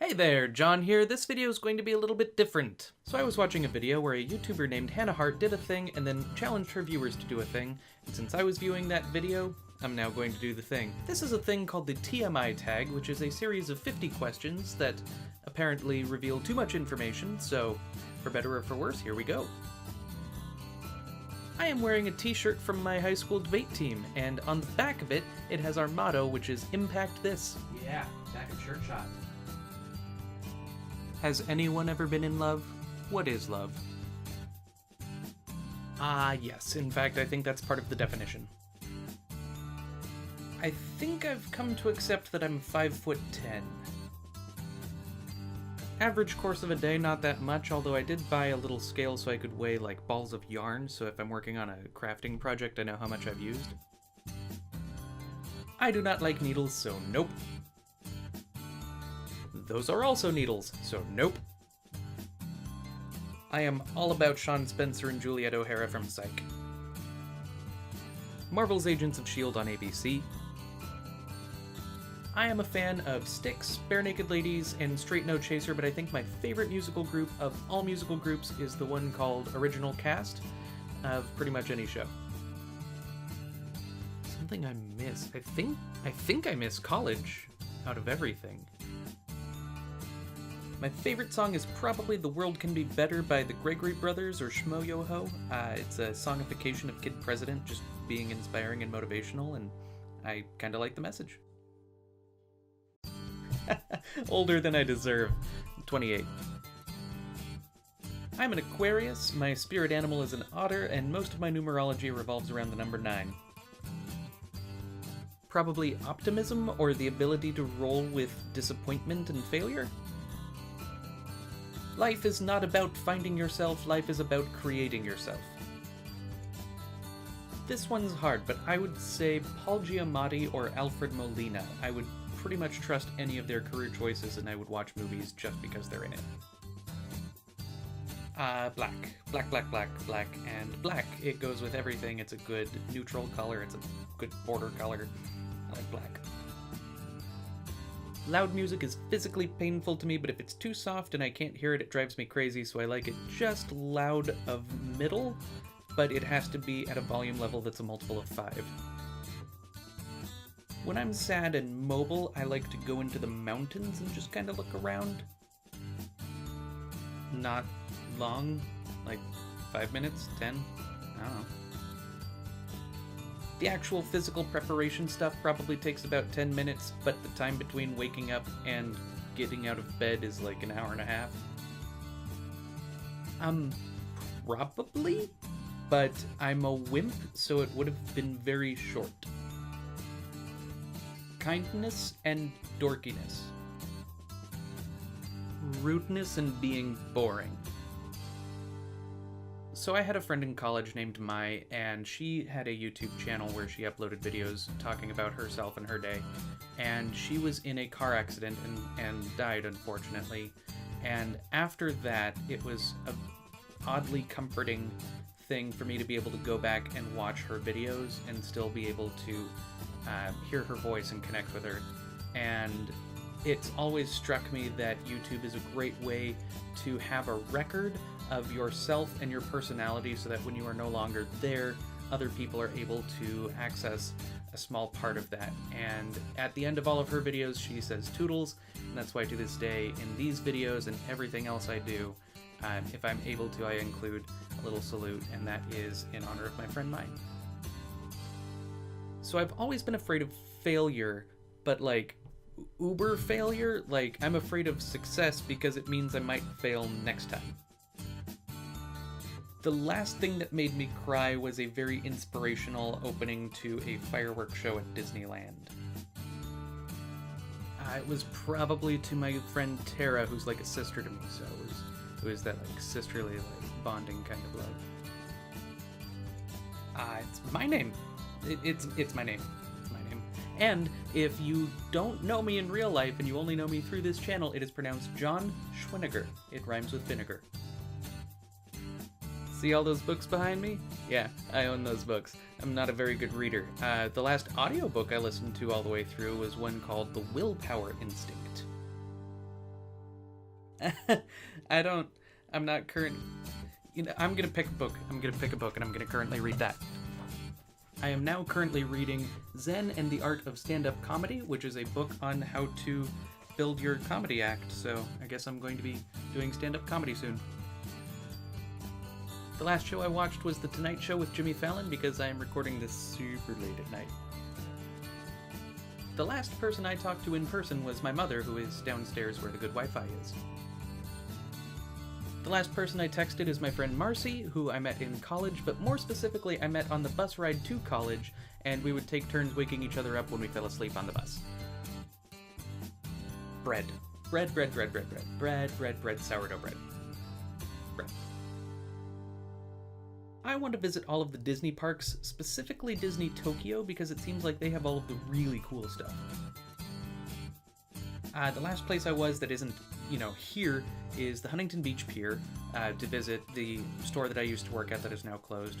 Hey there, John here. This video is going to be a little bit different. So I was watching a video where a YouTuber named Hannah Hart did a thing and then challenged her viewers to do a thing, and since I was viewing that video, I'm now going to do the thing. This is a thing called the TMI Tag, which is a series of 50 questions that apparently reveal too much information, so for better or for worse, here we go. I am wearing a t-shirt from my high school debate team, and on the back of it, it has our motto, which is Impact This. Yeah, back of shirt shot. Has anyone ever been in love? What is love? Yes. In fact, I think that's part of the definition. I think I've come to accept that I'm 5'10". Average course of a day, not that much, although I did buy a little scale so I could weigh like balls of yarn, so if I'm working on a crafting project, I know how much I've used. I do not like needles, so nope. Those are also needles, so nope. I am all about Sean Spencer and Juliet O'Hara from Psych. Marvel's Agents of S.H.I.E.L.D. on ABC. I am a fan of Styx, Bare Naked Ladies, and Straight No Chaser, but I think my favorite musical group of all musical groups is the one called Original Cast of pretty much any show. Something I miss. I think I miss college out of everything. My favorite song is probably The World Can Be Better by the Gregory Brothers or Shmo Yo Ho. It's a songification of Kid President just being inspiring and motivational, and I kinda like the message. Older than I deserve. 28. I'm an Aquarius, my spirit animal is an otter, and most of my numerology revolves around the number 9. Probably optimism or the ability to roll with disappointment and failure? Life is not about finding yourself, life is about creating yourself. This one's hard, but I would say Paul Giamatti or Alfred Molina. I would pretty much trust any of their career choices, and I would watch movies just because they're in it. Black. Black, black, black, black, and black. It goes with everything. It's a good neutral color, it's a good border color. I like black. Loud music is physically painful to me, but if it's too soft and I can't hear it, it drives me crazy, so I like it just loud of middle, but it has to be at a volume level that's a multiple of 5. When I'm sad and mobile, I like to go into the mountains and just kind of look around. Not long, like 5 minutes, 10, I don't know. The actual physical preparation stuff probably takes about 10 minutes, but the time between waking up and getting out of bed is like an hour and a half. Probably, but I'm a wimp, so it would have been very short. Kindness and dorkiness. Rudeness and being boring. So I had a friend in college named Mai, and she had a YouTube channel where she uploaded videos talking about herself and her day, and she was in a car accident and died, unfortunately. And after that, it was a oddly comforting thing for me to be able to go back and watch her videos and still be able to hear her voice and connect with her. And it's always struck me that YouTube is a great way to have a record of yourself and your personality so that when you are no longer there, other people are able to access a small part of that. And at the end of all of her videos, she says toodles, and that's why to this day, in these videos and everything else I do, if I'm able to, I include a little salute, and that is in honor of my friend Mai. So I've always been afraid of failure, but like uber failure, like I'm afraid of success because it means I might fail next time. The last thing that made me cry was a very inspirational opening to a fireworks show at Disneyland. It was probably to my friend Tara, who's like a sister to me, so it was that like sisterly, like bonding kind of love. It's my name. It's my name. It's my name. And if you don't know me in real life and you only know me through this channel, it is pronounced John Schwiniger. It rhymes with vinegar. See all those books behind me? Yeah, I own those books. I'm not a very good reader. The last audiobook I listened to all the way through was one called The Willpower Instinct. I'm not current. I'm gonna pick a book. I'm gonna pick a book and I'm gonna currently read that. I am now currently reading Zen and the Art of Stand-Up Comedy, which is a book on how to build your comedy act, so I guess I'm going to be doing stand-up comedy soon. The last show I watched was The Tonight Show with Jimmy Fallon because I am recording this super late at night. The last person I talked to in person was my mother, who is downstairs where the good Wi-Fi is. The last person I texted is my friend Marcy, who I met in college, but more specifically I met on the bus ride to college, and we would take turns waking each other up when we fell asleep on the bus. Bread. Bread, sourdough bread. Bread. I want to visit all of the Disney parks, specifically Disney Tokyo, because it seems like they have all of the really cool stuff. The last place I was that isn't, here is the Huntington Beach Pier to visit the store that I used to work at that is now closed,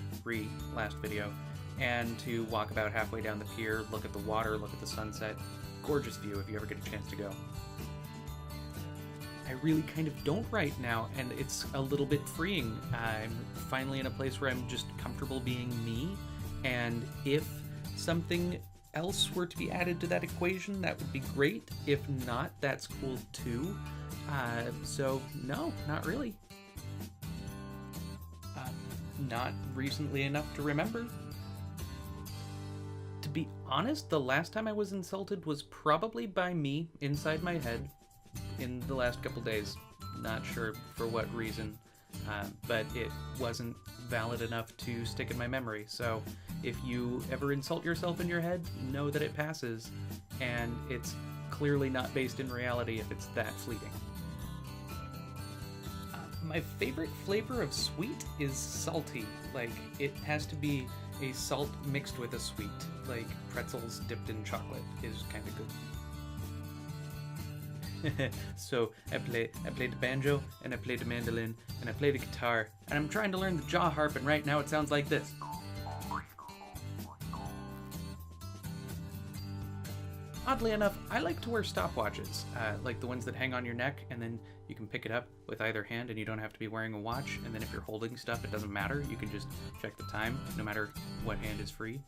last video, and to walk about halfway down the pier, look at the water, look at the sunset. Gorgeous view if you ever get a chance to go. I really kind of don't right now, and it's a little bit freeing. I'm finally in a place where I'm just comfortable being me, and if something else were to be added to that equation, that would be great. If not, that's cool too. So no, not really. Not recently enough to remember. To be honest, the last time I was insulted was probably by me inside my head in the last couple days. Not sure for what reason, but it wasn't valid enough to stick in my memory. So if you ever insult yourself in your head, know that it passes, and it's clearly not based in reality if it's that fleeting. My favorite flavor of sweet is salty. Like, it has to be a salt mixed with a sweet. Like, pretzels dipped in chocolate is kind of good. So I play the banjo, and I play the mandolin, and I play the guitar, and I'm trying to learn the jaw harp, and right now it sounds like this. Oddly enough, I like to wear stopwatches, like the ones that hang on your neck, and then you can pick it up with either hand, and you don't have to be wearing a watch, and then if you're holding stuff, it doesn't matter. You can just check the time, no matter what hand is free.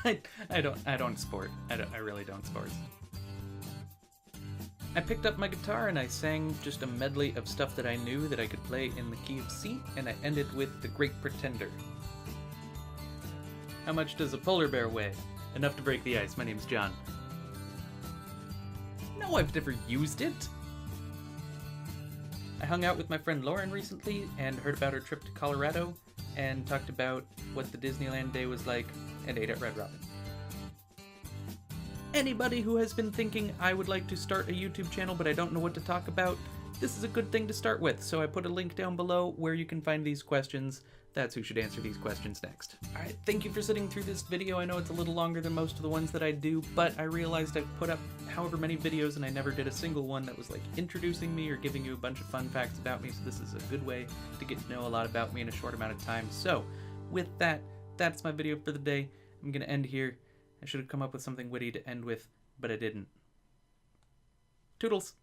I don't sport. I really don't sport. I picked up my guitar and I sang just a medley of stuff that I knew that I could play in the key of C, and I ended with The Great Pretender. How much does a polar bear weigh? Enough to break the ice. My name's John. No, I've never used it. I hung out with my friend Lauren recently and heard about her trip to Colorado and talked about what the Disneyland day was like and ate at Red Robin. Anybody who has been thinking I would like to start a YouTube channel but I don't know what to talk about, this is a good thing to start with, so I put a link down below where you can find these questions. That's who should answer these questions next. Alright, thank you for sitting through this video. I know it's a little longer than most of the ones that I do, but I realized I've put up however many videos and I never did a single one that was like introducing me or giving you a bunch of fun facts about me, so this is a good way to get to know a lot about me in a short amount of time. So, with that, that's my video for the day. I'm gonna end here. I should have come up with something witty to end with, but I didn't. Toodles!